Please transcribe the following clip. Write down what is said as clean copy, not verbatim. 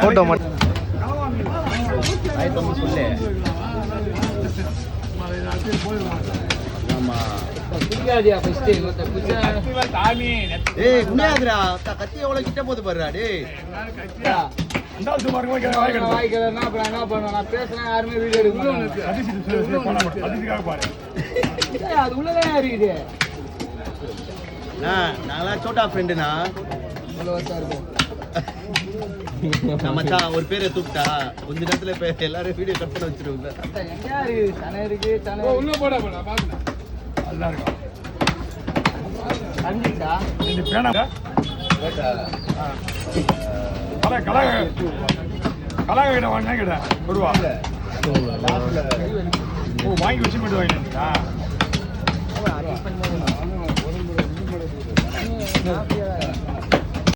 Photo மட்டும் சொல்லு. கத்தி எவ்வளவு கிட்ட போது பாருடா டேய். என்ன பண்ணுவேன் நான் பேசுறேன் யாருமே வீடியோ எடுக்க அது உள்ளதான் இருக்குது. நாங்களாம் சோட்டா ஃப்ரெண்டுனா மச்சான் ஒரு பேரை தூக்கிட்டா கொஞ்ச நேரத்துல எல்லாரும் வீடியோ கட் பண்ண வச்சிருவாங்க. உள்ள போட போட பாருங்க நல்லா இருக்கும். கண்டிப்பா இந்த பேனா கலாகிட்ட வாங்கினா கிட்ட வருவா. ஓ வாங்கி வச்சு மட்டும் வாங்கிட்டீங்களா?